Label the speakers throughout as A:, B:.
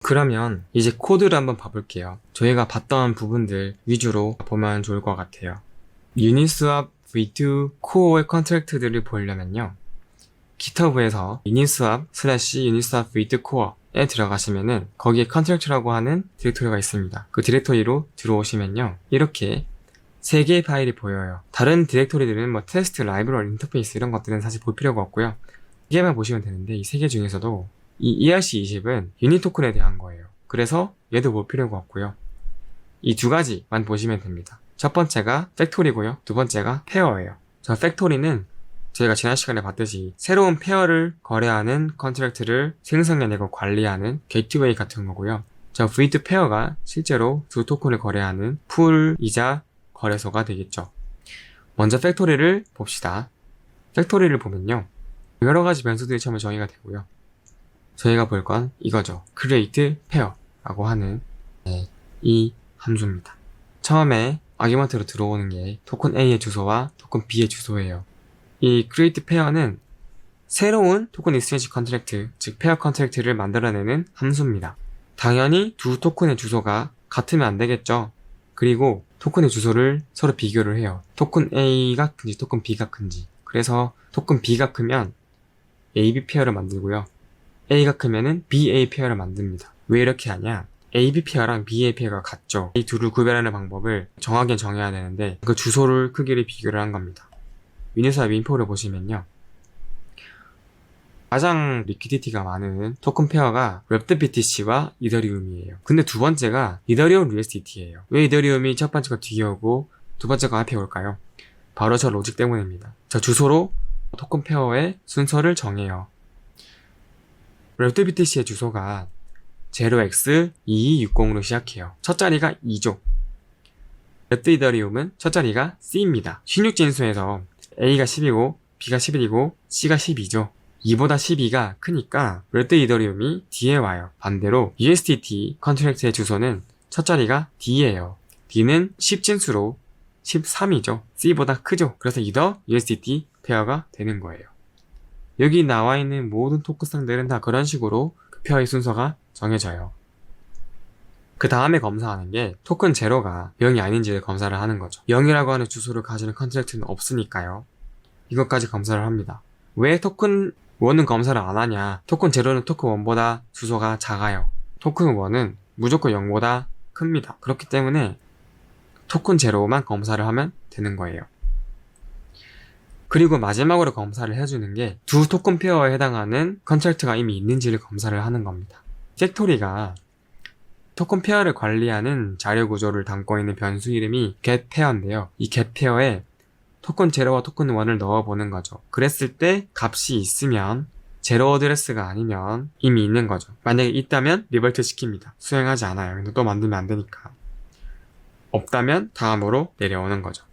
A: 그러면 이제 코드를 한번 봐볼게요. 저희가 봤던 부분들 위주로 보면 좋을 것 같아요. 유니스왑 v2 코어의 컨트랙트들을 보려면요. GitHub에서 유니스왑 /유니스왑 v2 코어에 들어가시면은 거기에 컨트랙트라고 하는 디렉토리가 있습니다. 그 디렉토리로 들어오시면요. 이렇게 3개의 파일이 보여요. 다른 디렉토리들은 뭐 테스트, 라이브러리, 인터페이스 이런 것들은 사실 볼 필요가 없고요. 3개만 보시면 되는데 이 3개 중에서도 이 ERC20은 유닛 토큰에 대한 거예요. 그래서 얘도 볼 필요가 없고요. 이 2가지만 보시면 됩니다. 첫 번째가 팩토리고요. 두 번째가 페어예요. 저 팩토리는 저희가 지난 시간에 봤듯이 새로운 페어를 거래하는 컨트랙트를 생성해내고 관리하는 게이트웨이 같은 거고요. 저 V2 페어가 실제로 두 토큰을 거래하는 풀이자 거래소가 되겠죠. 먼저 팩토리를 봅시다. 팩토리를 보면요. 여러 가지 변수들이 처음에 정의가 되고요. 저희가 볼 건 이거죠. create pair라고 하는 이 함수입니다. 처음에 아규먼트로 들어오는 게 토큰 A의 주소와 토큰 B의 주소예요. 이 create pair는 새로운 토큰 익스체인지 컨트랙트, 즉 페어 컨트랙트를 만들어내는 함수입니다. 당연히 두 토큰의 주소가 같으면 안 되겠죠. 그리고 토큰의 주소를 서로 비교를 해요. 토큰 A가 큰지 토큰 B가 큰지. 그래서 토큰 B가 크면 AB 페어를 만들고요. A가 크면은 BA 페어를 만듭니다. 왜 이렇게 하냐? AB 페어랑 BA 페어가 같죠. 이 둘을 구별하는 방법을 정하게 정해야 되는데 그 주소를 크기를 비교를 한 겁니다. 유니스왑 인포를 보시면요. 가장 리퀴디티가 많은 토큰 페어가 랩드 BTC와 이더리움이에요. 근데 두 번째가 이더리움 USDT예요. 왜 이더리움이 첫 번째가 뒤에 오고 두 번째가 앞에 올까요? 바로 저 로직 때문입니다. 저 주소로 토큰 페어의 순서를 정해요. 랩드 BTC의 주소가 0x2260으로 시작해요. 첫 자리가 2죠. 랩드 이더리움은 첫 자리가 C입니다. 16진수에서 A가 10이고 B가 11이고 C가 12죠. 2보다 12가 크니까 랩드 이더리움이 D에 와요. 반대로 USDT 컨트랙트의 주소는 첫 자리가 D예요. D는 10진수로 13이죠. C보다 크죠. 그래서 이더 USDT 페어가 되는 거예요. 여기 나와 있는 모든 토큰상들은 다 그런 식으로 그 페어의 순서가 정해져요. 그 다음에 검사하는 게 토큰 제로가 0이 아닌지를 검사를 하는 거죠. 0이라고 하는 주소를 가지는 컨트랙트는 없으니까요. 이것까지 검사를 합니다. 왜 토큰 1은 검사를 안 하냐? 토큰 제로는 토큰 1보다 주소가 작아요. 토큰 1은 무조건 0보다 큽니다. 그렇기 때문에 토큰 제로만 검사를 하면 되는 거예요. 그리고 마지막으로 검사를 해주는 게 두 토큰 페어에 해당하는 컨트랙트가 이미 있는지를 검사를 하는 겁니다. 팩토리가 토큰 페어를 관리하는 자료 구조를 담고 있는 변수 이름이 getPair인데요. 이 getPair에 토큰 제로와 토큰 1을 넣어보는 거죠. 그랬을 때 값이 있으면 제로 어드레스가 아니면 이미 있는 거죠. 만약에 있다면 리버트 시킵니다. 수행하지 않아요. 근데 또 만들면 안 되니까. 없다면 다음으로 내려오는 거죠.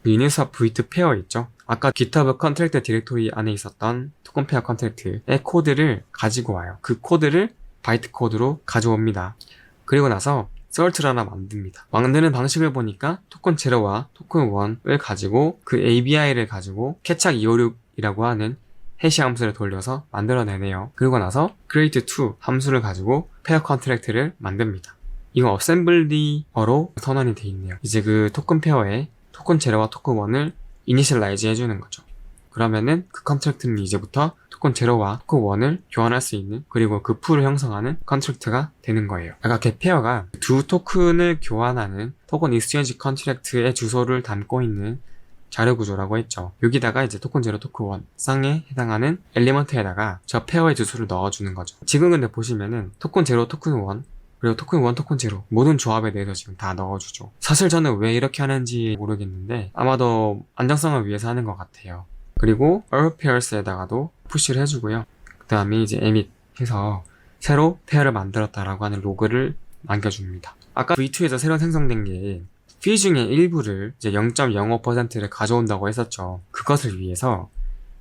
A: 유니스왑 v2 페어 있죠? 아까 GitHub 컨트랙트 디렉토리 안에 있었던 토큰 페어 컨트랙트의 코드를 가지고 와요. 그 코드를 바이트 코드로 가져옵니다. 그리고 나서 솔트를 하나 만듭니다. 만드는 방식을 보니까 토큰 제로와 토큰 1을 가지고 그 ABI를 가지고 캐착 256이라고 하는 해시 함수를 돌려서 만들어내네요. 그리고 나서 create2 함수를 가지고 페어 컨트랙트를 만듭니다. 이거 어셈블리어로 선언이 돼 있네요. 이제 그 토큰 페어에 토큰 제로와 토큰 1을 이니셜라이즈 해주는 거죠. 그러면은 그 컨트랙트는 이제부터 토큰 제로와 토큰 1을 교환할 수 있는 그리고 그 풀을 형성하는 컨트랙트가 되는 거예요. 아까 getPair가 두 토큰을 교환하는 토큰 익스체인지 컨트랙트의 주소를 담고 있는 자료 구조라고 했죠. 여기다가 이제 토큰 제로, 토큰 1 쌍에 해당하는 엘리먼트에다가 저 페어의 주소를 넣어주는 거죠. 지금 근데 보시면은 토큰 제로, 토큰 1 그리고 토큰 1, 토큰 제로 모든 조합에 대해서 지금 다 넣어주죠. 사실 저는 왜 이렇게 하는지 모르겠는데 아마도 안정성을 위해서 하는 것 같아요. 그리고 all pairs에다가도 푸시를 해주고요. 그 다음에 이제 emit 해서 새로 페어를 만들었다라고 하는 로그를 남겨줍니다. 아까 V2에서 새로 생성된 게 fee 중에 일부를 이제 0.05%를 가져온다고 했었죠. 그것을 위해서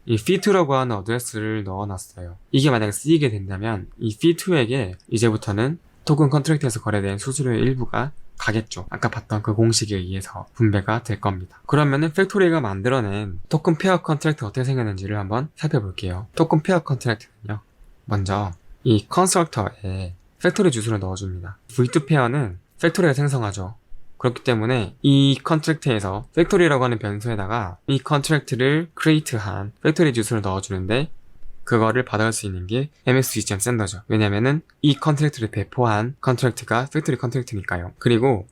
A: 이 fee2라고 하는 어드레스를 넣어놨어요. 이게 만약에 쓰이게 된다면 이 fee2에게 이제부터는 토큰 컨트랙트에서 거래된 수수료의 일부가 가겠죠. 아까 봤던 그 공식에 의해서 분배가 될 겁니다. 그러면은 팩토리가 만들어낸 토큰 페어 컨트랙트 어떻게 생겼는지를 한번 살펴볼게요. 토큰 페어 컨트랙트는요. 먼저 이 컨스트럭터에 팩토리 주소를 넣어줍니다. V2 페어는 팩토리가 생성하죠. 그렇기 때문에 이 컨트랙트에서 팩토리라고 하는 변수에다가 이 컨트랙트를 크리에이트한 팩토리 주소를 넣어주는데 그거를 받아갈 수 있는 게 MSG 샌더죠. 왜냐면은 이 컨트랙트를 배포한 컨트랙트가 팩토리 컨트랙트니까요. 그리고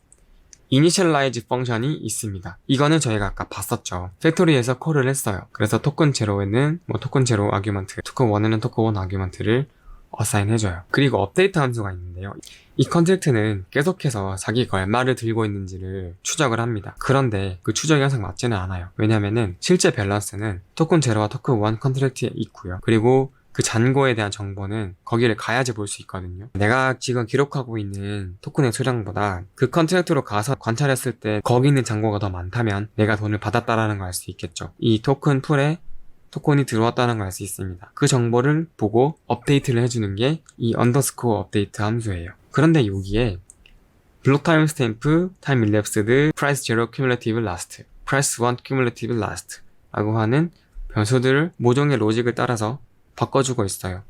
A: initialize 펑션이 있습니다. 이거는 저희가 아까 봤었죠. 팩토리에서 콜을 했어요. 그래서 토큰 제로에는 토큰 제로 아규먼트, 토큰 1에는 토큰 1 아규먼트를 어사인 해줘요. 그리고 업데이트 함수가 있는데요. 이 컨트랙트는 계속해서 자기가 얼마를 들고 있는지를 추적을 합니다. 그런데 그 추적이 항상 맞지는 않아요. 왜냐면은 실제 밸런스는 토큰 제로와 토큰 1 컨트랙트에 있고요. 그리고 그 잔고에 대한 정보는 거기를 가야지 볼 수 있거든요. 내가 지금 기록하고 있는 토큰의 수량보다 그 컨트랙트로 가서 관찰했을 때 거기 있는 잔고가 더 많다면 내가 돈을 받았다라는 걸 알 수 있겠죠. 이 토큰 풀에 토큰이 들어왔다는 걸 알 수 있습니다. 그 정보를 보고 업데이트를 해주는 게 이 언더스코어 업데이트 함수예요. 그런데 여기에 블록 타임 스탬프, 타임 일랩스드, 프라이스 제로 큐뮬레티브 라스트, 프라이스 1 큐뮬레티브 라스트 라고 하는 변수들을 모종의 로직을 따라서 바꿔주고 있어요.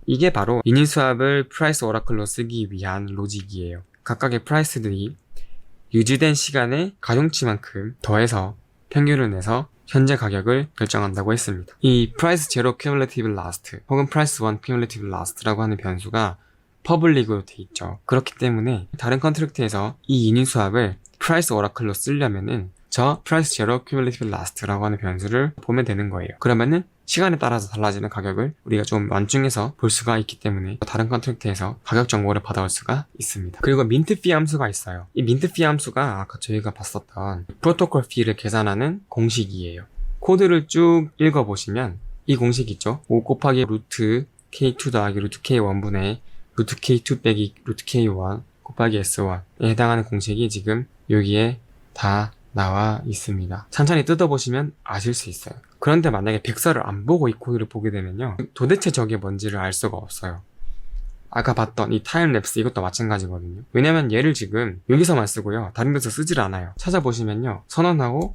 A: 이게 바로 이닛 수압을 프라이스 오라클로 쓰기 위한 로직이에요. 각각의 프라이스들이 유지된 시간의 가중치만큼 더해서 평균을 내서 현재 가격을 결정한다고 했습니다. 이 price zero cumulative last 혹은 price 1 cumulative last라고 하는 변수가 퍼블릭으로 돼 있죠. 그렇기 때문에 다른 컨트랙트에서 이 이닛 수압을 price oracle로 쓰려면은 저 price zero cumulative last라고 하는 변수를 보면 되는 거예요. 그러면은 시간에 따라서 달라지는 가격을 우리가 좀 완중해서 볼 수가 있기 때문에 다른 컨트랙트에서 가격 정보를 받아올 수가 있습니다. 그리고 민트 피 함수가 있어요. 이 민트 피 함수가 아까 저희가 봤었던 프로토콜 피를 계산하는 공식이에요. 코드를 쭉 읽어보시면 이 공식 있죠? 5 곱하기 루트 K2 더하기 루트 K1분의 루트 K2 빼기 루트 K1 곱하기 S1에 해당하는 공식이 지금 여기에 다 나와 있습니다. 천천히 뜯어보시면 아실 수 있어요. 그런데 만약에 백서를 안 보고 이 코드를 보게 되면요, 도대체 저게 뭔지를 알 수가 없어요. 아까 봤던 이 타임랩스 이것도 마찬가지거든요. 왜냐면 얘를 지금 여기서만 쓰고요, 다른 데서 쓰질 않아요. 찾아보시면요, 선언하고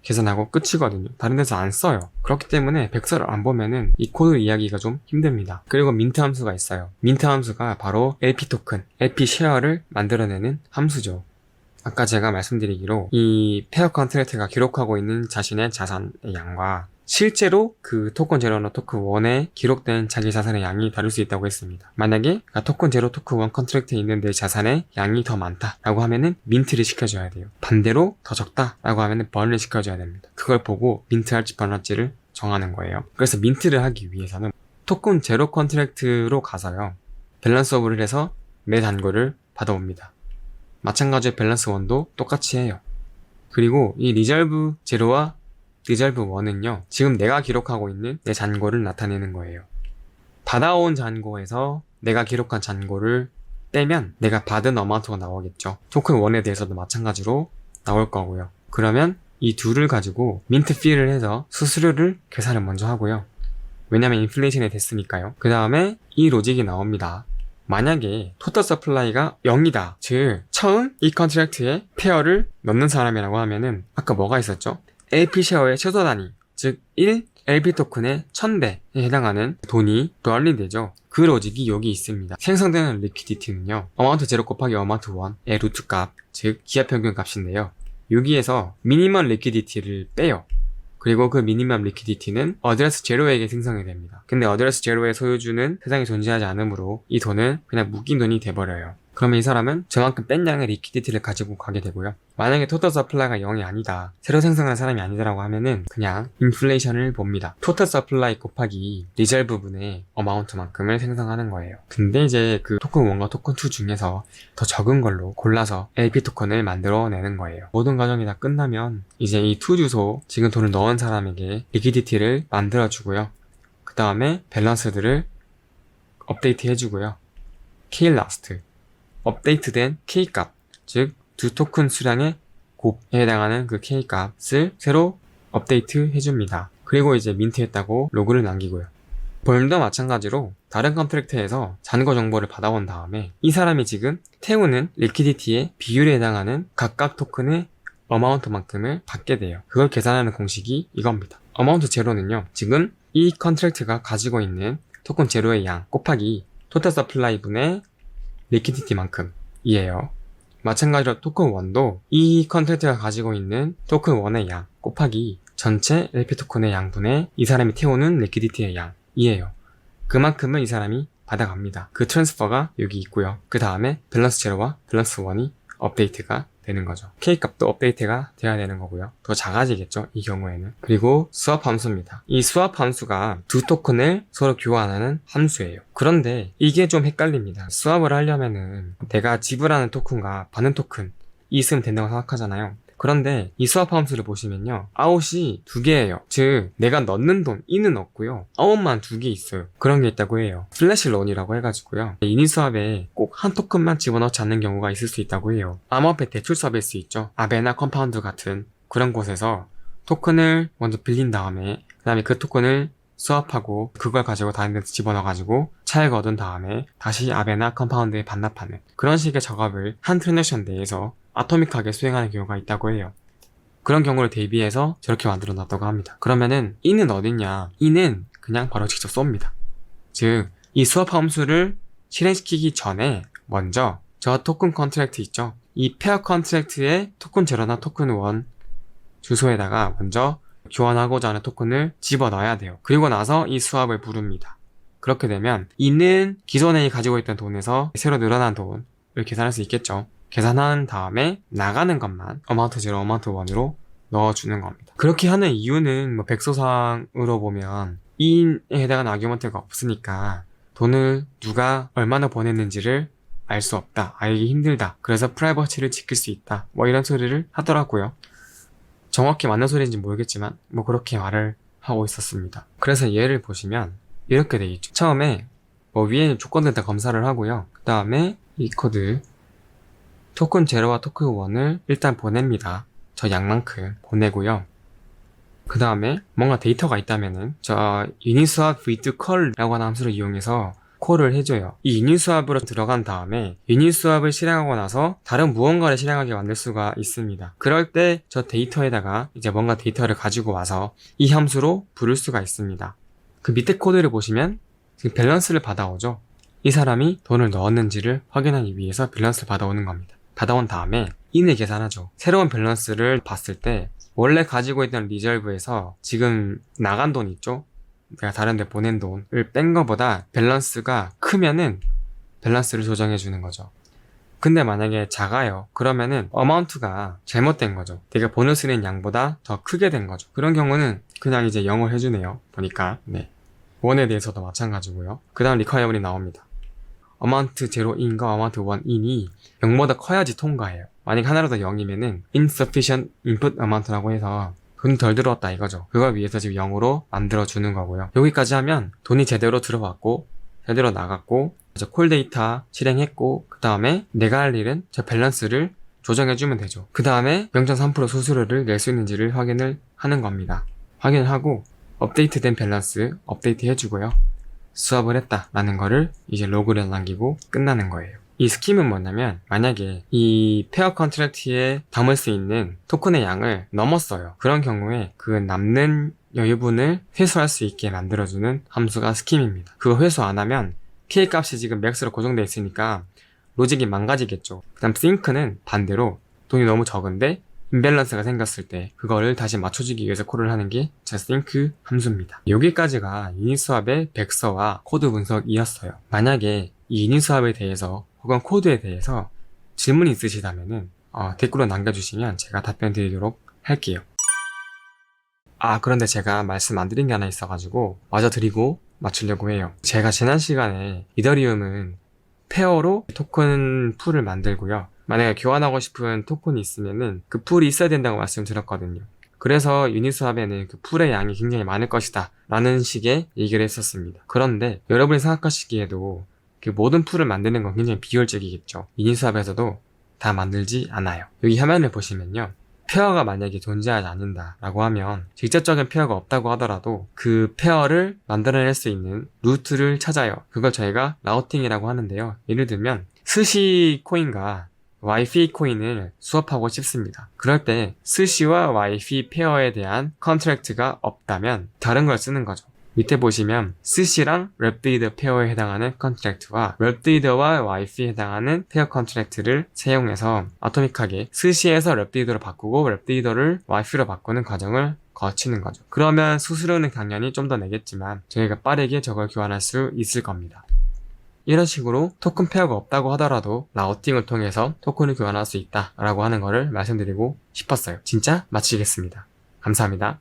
A: 계산하고 끝이거든요. 다른 데서 안 써요. 그렇기 때문에 백서를 안 보면은 이 코드 이야기가 좀 힘듭니다. 그리고 민트 함수가 있어요. 민트 함수가 바로 LP 토큰, LP 쉐어를 만들어내는 함수죠. 아까 제가 말씀드리기로 이 페어 컨트랙트가 기록하고 있는 자신의 자산의 양과 실제로 그 토큰 제로나 토큰 1에 기록된 자기 자산의 양이 다를 수 있다고 했습니다. 만약에 토큰 제로, 토큰 1 컨트랙트에 있는 내 자산의 양이 더 많다라고 하면은 민트를 시켜줘야 돼요. 반대로 더 적다라고 하면은 번을 시켜줘야 됩니다. 그걸 보고 민트할지 번할지를 정하는 거예요. 그래서 민트를 하기 위해서는 토큰 제로 컨트랙트로 가서요, 밸런스 오브를 해서 매 잔고를 받아옵니다. 마찬가지로 밸런스 1도 똑같이 해요. 그리고 이 리졸브 제로와 리졸브 1은요, 지금 내가 기록하고 있는 내 잔고를 나타내는 거예요. 받아온 잔고에서 내가 기록한 잔고를 빼면 내가 받은 어마운트가 나오겠죠. 토큰 1에 대해서도 마찬가지로 나올 거고요. 그러면 이 둘을 가지고 민트 피를 해서 수수료를 계산을 먼저 하고요. 왜냐면 인플레이션이 됐으니까요. 그 다음에 이 로직이 나옵니다. 만약에 토탈 서플라이가 0이다. 즉 처음 이 컨트랙트에 페어를 넣는 사람이라고 하면은 아까 뭐가 있었죠? LP 쉐어의 최소 단위, 즉 1 LP 토큰의 1000배에 해당하는 돈이 럴리되죠. 그 로직이 여기 있습니다. 생성되는 리퀴디티는요, 어마운트 0 곱하기 어마운트 1의 루트 값, 즉 기하평균 값인데요. 여기에서 미니멈 리퀴디티를 빼요. 그리고 그 미니멈 리퀴디티는 어드레스 제로에게 생성이 됩니다. 근데 어드레스 제로의 소유주는 세상에 존재하지 않으므로 이 돈은 그냥 묶인 돈이 돼버려요. 그러면 이 사람은 저만큼 뺀 양의 리퀴디티를 가지고 가게 되고요. 만약에 토탈 서플라이가 0이 아니다, 새로 생성한 사람이 아니다라고 하면은 그냥 인플레이션을 봅니다. 토탈 서플라이 곱하기 리졸 부분의 어마운트만큼을 생성하는 거예요. 근데 이제 그 토큰 1과 토큰 2 중에서 더 적은 걸로 골라서 LP 토큰을 만들어내는 거예요. 모든 과정이 다 끝나면 이제 이 투 주소, 지금 돈을 넣은 사람에게 리퀴디티를 만들어주고요. 그 다음에 밸런스들을 업데이트 해주고요. K 라스트, 업데이트된 K값, 즉 두 토큰 수량의 곱에 해당하는 그 K값을 새로 업데이트 해줍니다. 그리고 이제 민트했다고 로그를 남기고요. 볼도 마찬가지로 다른 컨트랙트에서 잔고 정보를 받아온 다음에 이 사람이 지금 태우는 리퀴디티의 비율에 해당하는 각각 토큰의 어마운트만큼을 받게 돼요. 그걸 계산하는 공식이 이겁니다. 어마운트 제로는요, 지금 이 컨트랙트가 가지고 있는 토큰 제로의 양 곱하기 토탈 서플라이 분의 리퀴디티만큼이에요. 마찬가지로 토큰 1도 이 컨트랙트가 가지고 있는 토큰 1의 양 곱하기 전체 LP 토큰의 양분의 이 사람이 태우는 리퀴디티의 양이에요. 그만큼을 이 사람이 받아갑니다. 그 트랜스퍼가 여기 있고요. 그 다음에 밸런스 제로와 밸런스 1이 업데이트가 되는 거죠. K값도 업데이트가 돼야 되는 거고요. 더 작아지겠죠, 이 경우에는. 그리고 스왑 함수입니다. 이 스왑 함수가 두 토큰을 서로 교환하는 함수예요. 그런데 이게 좀 헷갈립니다. 스왑을 하려면은 내가 지불하는 토큰과 받는 토큰이 있으면 된다고 생각하잖아요. 그런데 이 스왑 함수를 보시면요, 아웃이 두 개예요. 즉 내가 넣는 돈 in은 없고요, 아웃만 두 개 있어요. 그런 게 있다고 해요. 슬래시 론이라고 해가지고요, 이니스왑에 꼭 한 토큰만 집어넣지 않는 경우가 있을 수 있다고 해요. 암호화폐 대출 서비스 있죠, 아베나 컴파운드 같은 그런 곳에서 토큰을 먼저 빌린 다음에 그 다음에 그 토큰을 스왑하고 그걸 가지고 다른 데서 집어넣어가지고 차액 얻은 다음에 다시 아베나 컴파운드에 반납하는 그런 식의 작업을 한 트랜잭션 내에서 아토믹하게 수행하는 경우가 있다고 해요. 그런 경우를 대비해서 저렇게 만들어 놨다고 합니다. 그러면은 in은 어딨냐? in은 그냥 바로 직접 쏩니다. 즉 이 스왑 함수를 실행시키기 전에 먼저 저 토큰 컨트랙트 있죠? 이 페어 컨트랙트의 토큰 제로나 토큰 1 주소에다가 먼저 교환하고자 하는 토큰을 집어넣어야 돼요. 그리고 나서 이 스왑을 부릅니다. 그렇게 되면 in은 기존에 가지고 있던 돈에서 새로 늘어난 돈을 계산할 수 있겠죠. 계산한 다음에 나가는 것만 어마운트 0, 어마운트 1으로 넣어주는 겁니다. 그렇게 하는 이유는 뭐 백서상으로 보면 in에 해당하는 아규먼트가 없으니까 돈을 누가 얼마나 보냈는지를 알 수 없다, 알기 힘들다, 그래서 프라이버시를 지킬 수 있다, 뭐 이런 소리를 하더라고요. 정확히 맞는 소리인지 모르겠지만 뭐 그렇게 말을 하고 있었습니다. 그래서 얘를 보시면 이렇게 돼 있죠. 처음에 뭐 위에 있는 조건들 다 검사를 하고요. 그 다음에 이 코드 토큰 제로와 토큰 1을 일단 보냅니다. 저 양만큼 보내고요. 그 다음에 뭔가 데이터가 있다면은 저 유니스왑 with call라고 하는 함수를 이용해서 콜을 해줘요. 이 유니스왑으로 들어간 다음에 유니스왑을 실행하고 나서 다른 무언가를 실행하게 만들 수가 있습니다. 그럴 때 저 데이터에다가 이제 뭔가 데이터를 가지고 와서 이 함수로 부를 수가 있습니다. 그 밑에 코드를 보시면 지금 밸런스를 받아오죠. 이 사람이 돈을 넣었는지를 확인하기 위해서 밸런스를 받아오는 겁니다. 받아온 다음에 in을 계산하죠. 새로운 밸런스를 봤을 때 원래 가지고 있던 리저브에서 지금 나간 돈 있죠? 내가 다른 데 보낸 돈을 뺀 거보다 밸런스가 크면은 밸런스를 조정해 주는 거죠. 근데 만약에 작아요. 그러면은 어마운트가 잘못된 거죠. 내가 보너스낸 양보다 더 크게 된 거죠. 그런 경우는 그냥 이제 0을 해주네요. 보니까. 네. 1에 대해서도 마찬가지고요. 그 다음 리퀘어블이 나옵니다. 어마운트 0인과 어마운트 1인이 0보다 커야지 통과해요. 만약 하나라도 0이면은 insufficient input amount라고 해서 돈이 덜 들어왔다 이거죠. 그걸 위해서 지금 0으로 만들어주는 거고요. 여기까지 하면 돈이 제대로 들어왔고 제대로 나갔고 이제 콜 데이터 실행했고 그 다음에 내가 할 일은 저 밸런스를 조정해주면 되죠. 그 다음에 0.3% 수수료를 낼 수 있는지를 확인을 하는 겁니다. 확인을 하고 업데이트된 밸런스 업데이트 해주고요. 스왑을 했다라는 거를 이제 로그를 남기고 끝나는 거예요. 이 스킴은 뭐냐면 만약에 이 페어 컨트랙트에 담을 수 있는 토큰의 양을 넘었어요. 그런 경우에 그 남는 여유분을 회수할 수 있게 만들어주는 함수가 스킴입니다. 그거 회수 안 하면 K 값이 지금 맥스로 고정되어 있으니까 로직이 망가지겠죠. 그 다음 싱크는 반대로 돈이 너무 적은데 임밸런스가 생겼을 때 그거를 다시 맞춰주기 위해서 콜을 하는 게 싱크 함수입니다. 여기까지가 유니스왑의 백서와 코드 분석이었어요. 만약에 이 유니스왑에 대해서 혹은 코드에 대해서 질문이 있으시다면은 댓글로 남겨주시면 제가 답변 드리도록 할게요. 그런데 제가 말씀 안 드린 게 하나 있어가지고 마저 드리고 맞추려고 해요. 제가 지난 시간에 이더리움은 페어로 토큰 풀을 만들고요. 만약에 교환하고 싶은 토큰이 있으면은 그 풀이 있어야 된다고 말씀드렸거든요. 그래서 유니스왑에는 그 풀의 양이 굉장히 많을 것이다 라는 식의 얘기를 했었습니다. 그런데 여러분이 생각하시기에도 그 모든 풀을 만드는 건 굉장히 비효율적이겠죠. 유니스왑에서도 다 만들지 않아요. 여기 화면을 보시면요. 페어가 만약에 존재하지 않는다라고 하면 직접적인 페어가 없다고 하더라도 그 페어를 만들어낼 수 있는 루트를 찾아요. 그걸 저희가 라우팅이라고 하는데요. 예를 들면 스시 코인과 YP 코인을 수업하고 싶습니다. 그럴 때 스시와 YP 페어에 대한 컨트랙트가 없다면 다른 걸 쓰는 거죠. 밑에 보시면 스시랑 랩디더 페어에 해당하는 컨트랙트와 랩디더와 와이프에 해당하는 페어 컨트랙트를 사용해서 아토믹하게 스시에서 랩디더로 바꾸고 랩디더를 와이프로 바꾸는 과정을 거치는 거죠. 그러면 수수료는 당연히 좀 더 내겠지만 저희가 빠르게 저걸 교환할 수 있을 겁니다. 이런 식으로 토큰 페어가 없다고 하더라도 라우팅을 통해서 토큰을 교환할 수 있다라고 하는 거를 말씀드리고 싶었어요. 진짜 마치겠습니다. 감사합니다.